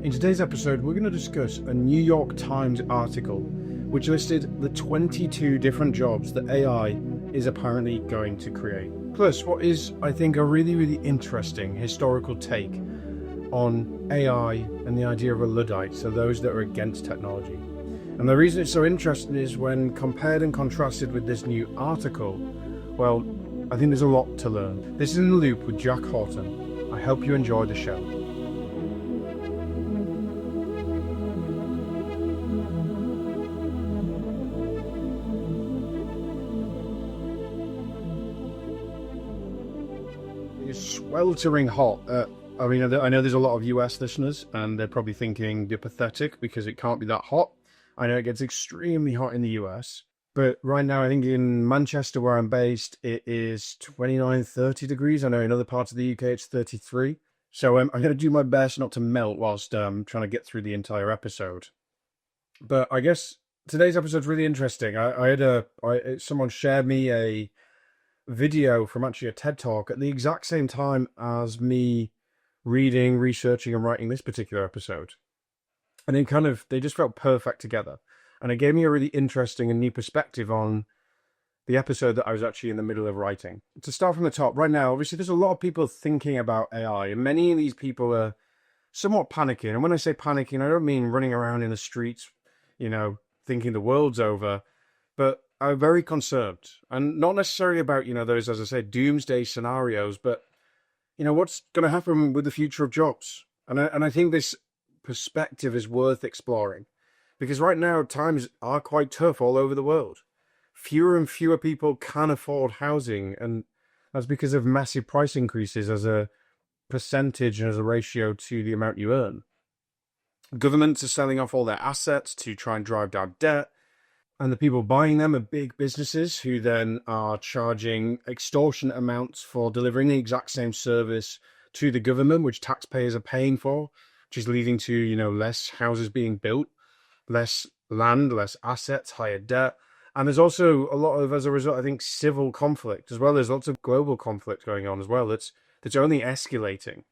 In today's episode, we're going to discuss a New York Times article which listed the 22 different jobs that AI is apparently going to create. Plus, what is, I think, a really interesting historical take on AI and the idea of a Luddite, so those that are against technology. And the reason it's so interesting is when compared and contrasted with this new article, well, I think there's a lot to learn. This is In the Loop with Jack Horton. I hope you enjoy the show. It's sweltering hot. I know there's a lot of US listeners and they're probably thinking you're pathetic because it can't be that hot. I know it gets extremely hot in the US. But right now, I think in Manchester, where I'm based, it is 29, 30 degrees. I know in other parts of the UK, it's 33. So I'm going to do my best not to melt whilst trying to get through the entire episode. But I guess today's episode's really interesting. Someone shared me a video from actually a TED Talk at the exact same time as me reading, researching, and writing this particular episode. And they just felt perfect together. And it gave me a really interesting and new perspective on the episode that I was actually in the middle of writing. To start from the top, right now, obviously there's a lot of people thinking about AI, and many of these people are somewhat panicking. And when I say panicking, I don't mean running around in the streets, thinking the world's over, but are very concerned. And not necessarily about, those, as I said, doomsday scenarios, but, what's going to happen with the future of jobs? And I think this perspective is worth exploring. Because right now, times are quite tough all over the world. Fewer and fewer people can afford housing, and that's because of massive price increases as a percentage and as a ratio to the amount you earn. Governments are selling off all their assets to try and drive down debt, and the people buying them are big businesses who then are charging extortionate amounts for delivering the exact same service to the government, which taxpayers are paying for, which is leading to, less houses being built. Less land, less assets, higher debt. And there's also a lot of, as a result, I think, civil conflict as well. There's lots of global conflict going on as well that's only escalating.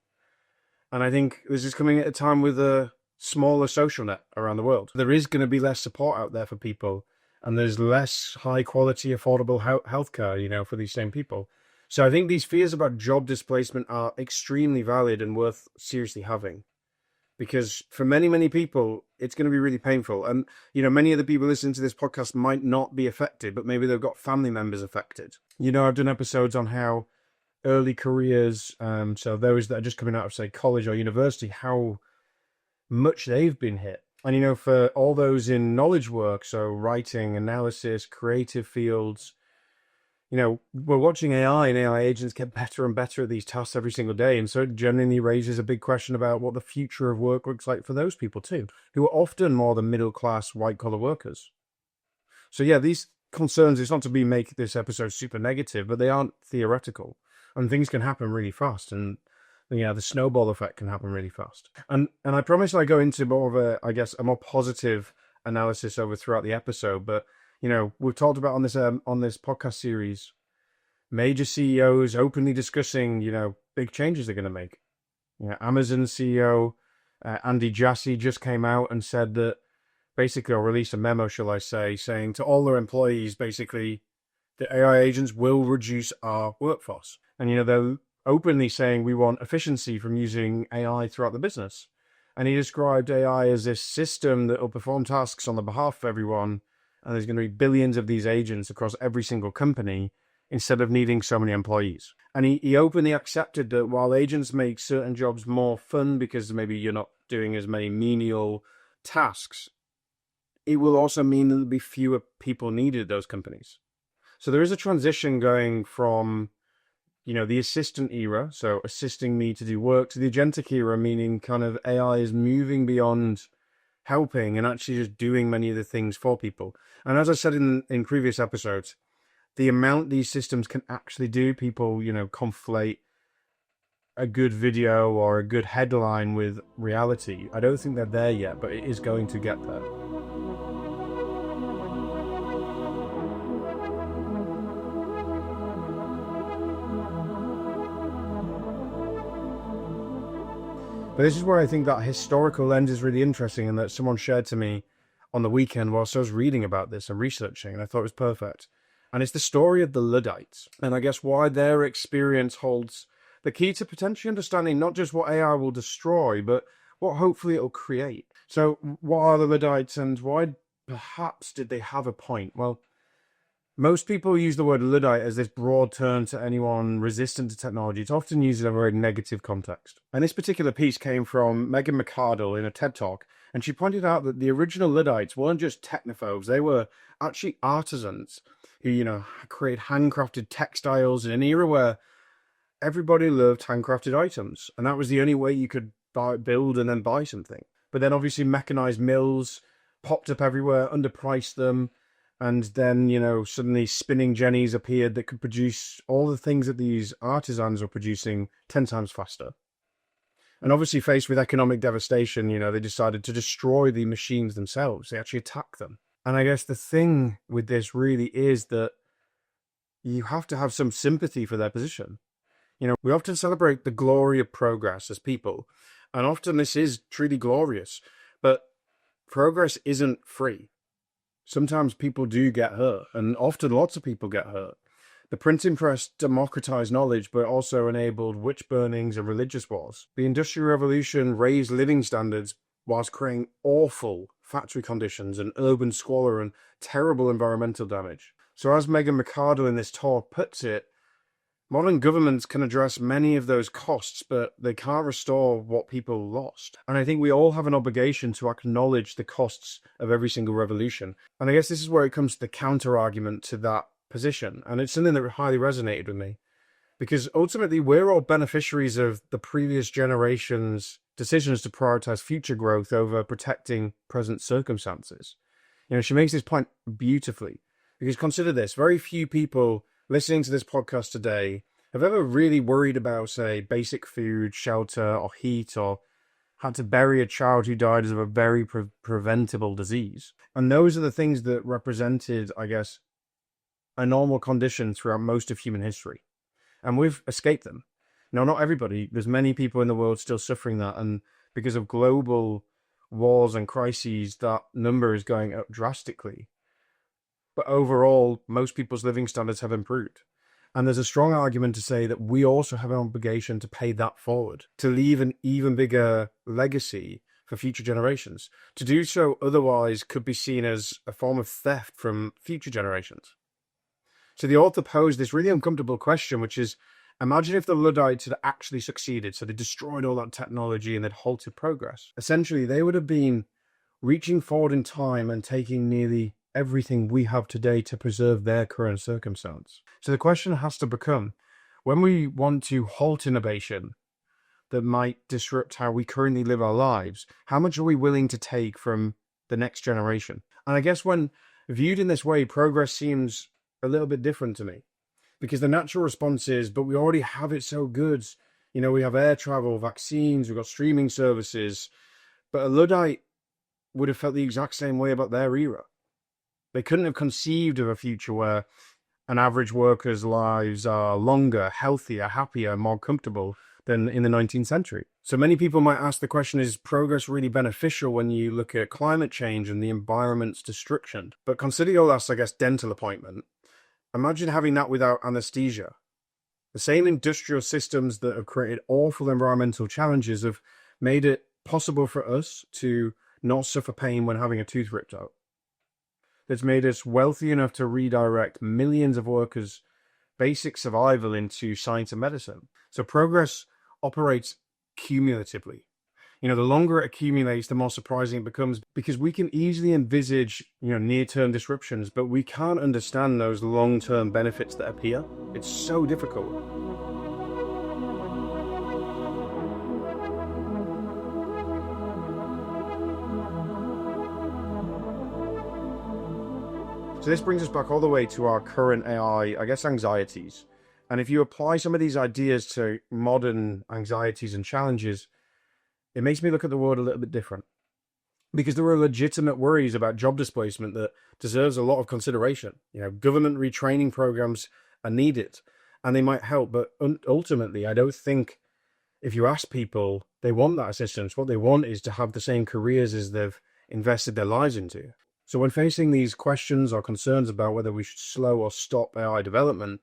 And I think this is coming at a time with a smaller social net around the world. There is going to be less support out there for people, and there's less high-quality, affordable healthcare, for these same people. So I think these fears about job displacement are extremely valid and worth seriously having. Because for many people, it's going to be really painful. And, many of the people listening to this podcast might not be affected, but maybe they've got family members affected. I've done episodes on how early careers, so those that are just coming out of, say, college or university, how much they've been hit. And, for all those in knowledge work, so writing, analysis, creative fields, we're watching AI and AI agents get better and better at these tasks every single day. And so it genuinely raises a big question about what the future of work looks like for those people too, who are often more the middle-class, white-collar workers. So yeah, these concerns, it's not to make this episode super negative, but they aren't theoretical. And things can happen really fast. And the snowball effect can happen really fast. And I promise I go into more of a more positive analysis throughout the episode, but we've talked about on this podcast series, major CEOs openly discussing, big changes they're going to make. Amazon CEO Andy Jassy just came out and said that basically, or released a memo, shall I say, saying to all their employees, basically, that AI agents will reduce our workforce. And, they're openly saying we want efficiency from using AI throughout the business. And he described AI as this system that will perform tasks on the behalf of everyone. And there's going to be billions of these agents across every single company instead of needing so many employees. And he openly accepted that while agents make certain jobs more fun because maybe you're not doing as many menial tasks, it will also mean that there'll be fewer people needed at those companies. So there is a transition going from, the assistant era, so assisting me to do work, to the agentic era, meaning kind of AI is moving beyond helping and actually just doing many of the things for people. And as I said in previous episodes, the amount these systems can actually do, people, conflate a good video or a good headline with reality. I don't think they're there yet, but it is going to get there. But this is where I think that historical lens is really interesting, and that someone shared to me on the weekend whilst I was reading about this and researching, and I thought it was perfect. And it's the story of the Luddites, and I guess why their experience holds the key to potentially understanding not just what AI will destroy, but what hopefully it'll create. So what are the Luddites, and why perhaps did they have a point? Well, most people use the word Luddite as this broad term to anyone resistant to technology. It's often used in a very negative context. And this particular piece came from Megan McArdle in a TED Talk, and she pointed out that the original Luddites weren't just technophobes, they were actually artisans who, create handcrafted textiles in an era where everybody loved handcrafted items, and that was the only way you could build and then buy something. But then obviously mechanized mills popped up everywhere, underpriced them, and then, suddenly spinning jennies appeared that could produce all the things that these artisans were producing 10 times faster. And obviously faced with economic devastation, they decided to destroy the machines themselves. They actually attacked them. And I guess the thing with this really is that you have to have some sympathy for their position. We often celebrate the glory of progress as people, and often this is truly glorious, but progress isn't free. Sometimes people do get hurt, and often lots of people get hurt. The printing press democratized knowledge, but also enabled witch burnings and religious wars. The Industrial Revolution raised living standards whilst creating awful factory conditions and urban squalor and terrible environmental damage. So as Megan McArdle in this talk puts it, modern governments can address many of those costs, but they can't restore what people lost. And I think we all have an obligation to acknowledge the costs of every single revolution. And I guess this is where it comes to the counter-argument to that position. And it's something that highly resonated with me. Because ultimately, we're all beneficiaries of the previous generation's decisions to prioritize future growth over protecting present circumstances. She makes this point beautifully. Because consider this, very few people listening to this podcast today have ever really worried about, say, basic food, shelter, or heat, or had to bury a child who died of a very preventable disease. And those are the things that represented, I guess, a normal condition throughout most of human history. And we've escaped them. Now, not everybody. There's many people in the world still suffering that, and because of global wars and crises, that number is going up drastically. But overall, most people's living standards have improved. And there's a strong argument to say that we also have an obligation to pay that forward, to leave an even bigger legacy for future generations. To do so otherwise could be seen as a form of theft from future generations. So the author posed this really uncomfortable question, which is, imagine if the Luddites had actually succeeded, so they destroyed all that technology and they'd halted progress. Essentially, they would have been reaching forward in time and taking nearly everything we have today to preserve their current circumstance. So the question has to become, when we want to halt innovation that might disrupt how we currently live our lives, how much are we willing to take from the next generation? And I guess when viewed in this way, progress seems a little bit different to me, because the natural response is, but we already have it so good. We have air travel, vaccines, we've got streaming services. But a Luddite would have felt the exact same way about their era. They couldn't have conceived of a future where an average worker's lives are longer, healthier, happier, more comfortable than in the 19th century. So many people might ask the question, is progress really beneficial when you look at climate change and the environment's destruction? But consider your last, dental appointment. Imagine having that without anesthesia. The same industrial systems that have created awful environmental challenges have made it possible for us to not suffer pain when having a tooth ripped out. That's made us wealthy enough to redirect millions of workers' basic survival into science and medicine. So progress operates cumulatively. The longer it accumulates, the more surprising it becomes, because we can easily envisage, near-term disruptions, but we can't understand those long-term benefits that appear. It's so difficult. So this brings us back all the way to our current AI, anxieties. And if you apply some of these ideas to modern anxieties and challenges, it makes me look at the world a little bit different. Because there are legitimate worries about job displacement that deserves a lot of consideration. Government retraining programs are needed and they might help. But ultimately, I don't think if you ask people They want that assistance. What they want is to have the same careers as they've invested their lives into. So when facing these questions or concerns about whether we should slow or stop AI development,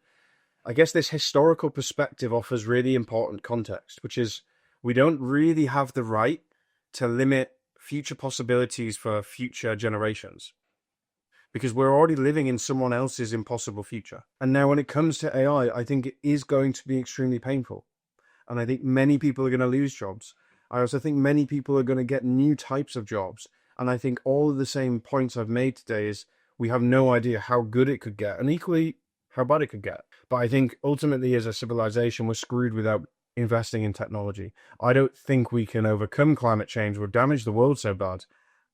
I guess this historical perspective offers really important context, which is we don't really have the right to limit future possibilities for future generations because we're already living in someone else's impossible future. And now when it comes to AI, I think it is going to be extremely painful. And I think many people are going to lose jobs. I also think many people are going to get new types of jobs. And I think all of the same points I've made today is we have no idea how good it could get and equally how bad it could get. But I think ultimately as a civilization, we're screwed without investing in technology. I don't think we can overcome climate change or damage the world so bad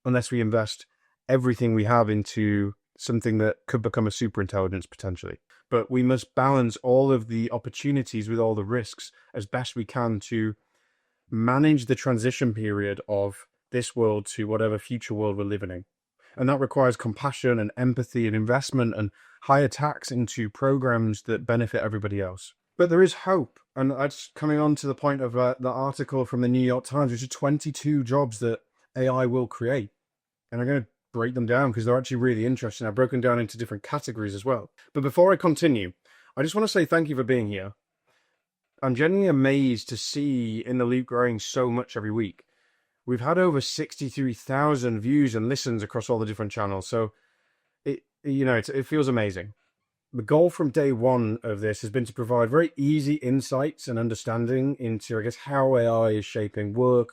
unless we invest everything we have into something that could become a super intelligence potentially. But we must balance all of the opportunities with all the risks as best we can to manage the transition period of this world to whatever future world we're living in. And that requires compassion and empathy and investment and higher tax into programs that benefit everybody else. But there is hope. And that's coming on to the point of the article from the New York Times, which are 22 jobs that AI will create. And I'm going to break them down because they're actually really interesting. I've broken down into different categories as well. But before I continue, I just want to say thank you for being here. I'm genuinely amazed to see In the Loop growing so much every week. We've had over 63,000 views and listens across all the different channels. So it feels amazing. The goal from day one of this has been to provide very easy insights and understanding into, I guess, how AI is shaping work,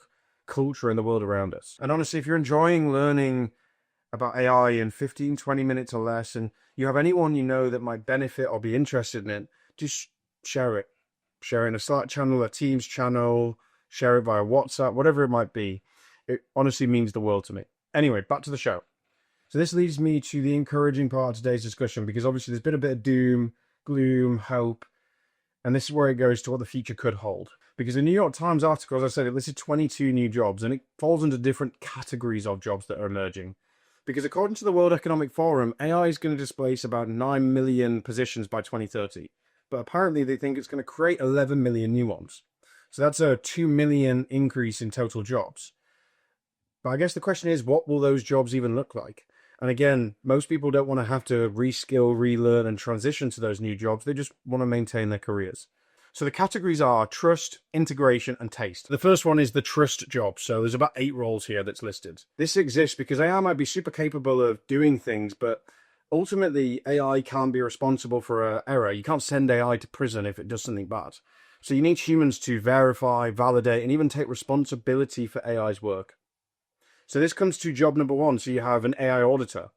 culture, and the world around us. And honestly, if you're enjoying learning about AI in 15, 20 minutes or less, and you have anyone you know that might benefit or be interested in it, just share it. Share it in a Slack channel, a Teams channel, share it via WhatsApp, whatever it might be. It honestly means the world to me. Anyway, back to the show. So this leads me to the encouraging part of today's discussion, because obviously there's been a bit of doom, gloom, hope, and this is where it goes to what the future could hold. Because the New York Times article, as I said, it listed 22 new jobs, and it falls into different categories of jobs that are emerging. Because according to the World Economic Forum, AI is going to displace about 9 million positions by 2030. But apparently they think it's going to create 11 million new ones. So that's a 2 million increase in total jobs. But I guess the question is, what will those jobs even look like? And again, most people don't want to have to reskill, relearn, and transition to those new jobs. They just want to maintain their careers. So the categories are trust, integration, and taste. The first one is the trust job. So there's about 8 roles here that's listed. This exists because AI might be super capable of doing things, but ultimately AI can't be responsible for an error. You can't send AI to prison if it does something bad. So you need humans to verify, validate, and even take responsibility for AI's work. So this comes to job number 1. So you have an AI auditor.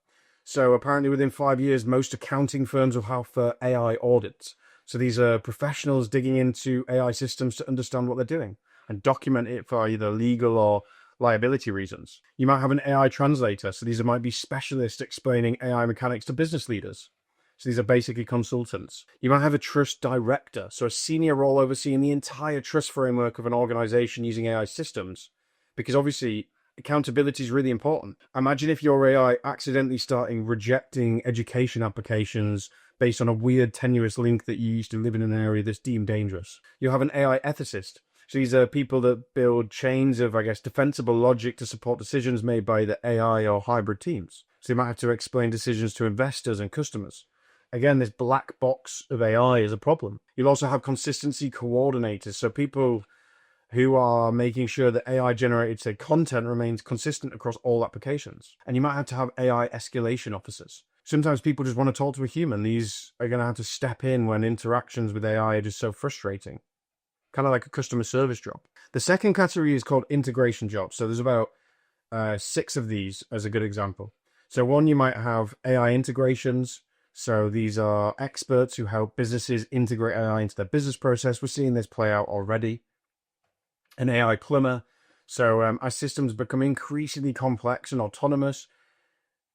So apparently within 5 years, most accounting firms will have AI audits. So these are professionals digging into AI systems to understand what they're doing and document it for either legal or liability reasons. You might have an AI translator. So these might be specialists explaining AI mechanics to business leaders. So these are basically consultants. You might have a trust director. So a senior role overseeing the entire trust framework of an organization using AI systems. Because obviously accountability is really important. Imagine if your AI accidentally starting rejecting education applications based on a weird tenuous link that you used to live in an area that's deemed dangerous. You'll have an AI ethicist. So these are people that build chains of, I guess, defensible logic to support decisions made by the AI or hybrid teams. So you might have to explain decisions to investors and customers. Again, this black box of AI is a problem. You'll also have consistency coordinators. So people who are making sure that AI-generated, say, content remains consistent across all applications. And you might have to have AI escalation officers. Sometimes people just want to talk to a human. These are going to have to step in when interactions with AI are just so frustrating. Kind of like a customer service job. The second category is called integration jobs. So there's about 6 of these as a good example. So one, you might have AI integrations. So these are experts who help businesses integrate AI into their business process. We're seeing this play out already. An AI plumber. So as systems become increasingly complex and autonomous,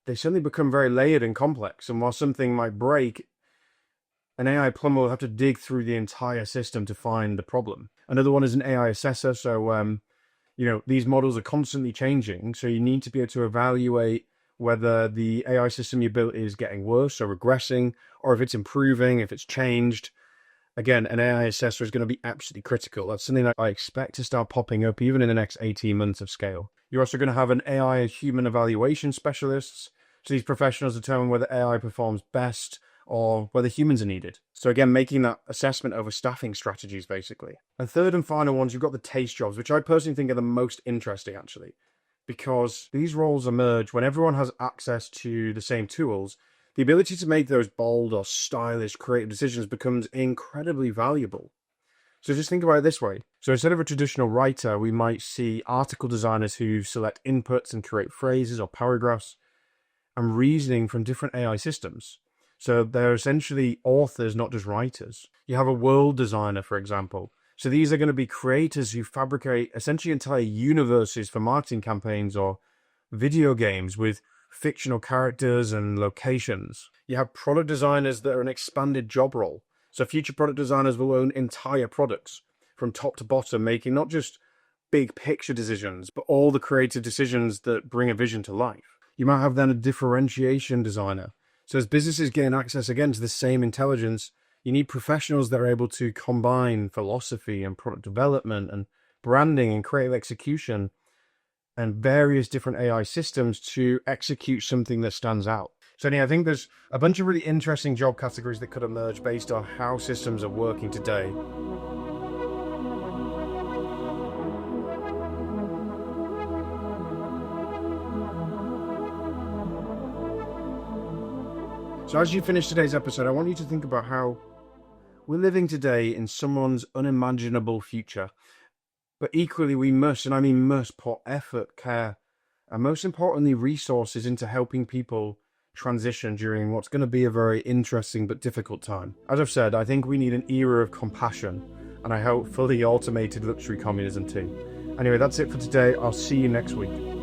they suddenly become very layered and complex. And while something might break, an AI plumber will have to dig through the entire system to find the problem. Another one is an AI assessor. So, these models are constantly changing. So you need to be able to evaluate whether the AI system you built is getting worse or regressing, or if it's improving, if it's changed. Again, an AI assessor is going to be absolutely critical. That's something that I expect to start popping up even in the next 18 months of scale. You're also going to have an AI human evaluation specialists. So these professionals determine whether AI performs best or whether humans are needed. So again, making that assessment over staffing strategies, basically. And third and final ones, you've got the taste jobs, which I personally think are the most interesting, actually, because these roles emerge when everyone has access to the same tools. The ability to make those bold or stylish creative decisions becomes incredibly valuable. So just think about it this way. So instead of a traditional writer, we might see article designers who select inputs and create phrases or paragraphs and reasoning from different AI systems. So they're essentially authors, not just writers. You have a world designer, for example. So these are going to be creators who fabricate essentially entire universes for marketing campaigns or video games with fictional characters and locations. You have product designers that are an expanded job role. So future product designers will own entire products from top to bottom, making not just big picture decisions, but all the creative decisions that bring a vision to life. You might have then a differentiation designer. So as businesses gain access again to the same intelligence, you need professionals that are able to combine philosophy and product development and branding and creative execution and various different AI systems to execute something that stands out. So anyway, I think there's a bunch of really interesting job categories that could emerge based on how systems are working today. So as you finish today's episode, I want you to think about how we're living today in someone's unimaginable future. But equally, we must, and I mean must, put effort, care, and most importantly, resources into helping people transition during what's going to be a very interesting but difficult time. As I've said, I think we need an era of compassion, and I hope fully automated luxury communism too. Anyway, that's it for today. I'll see you next week.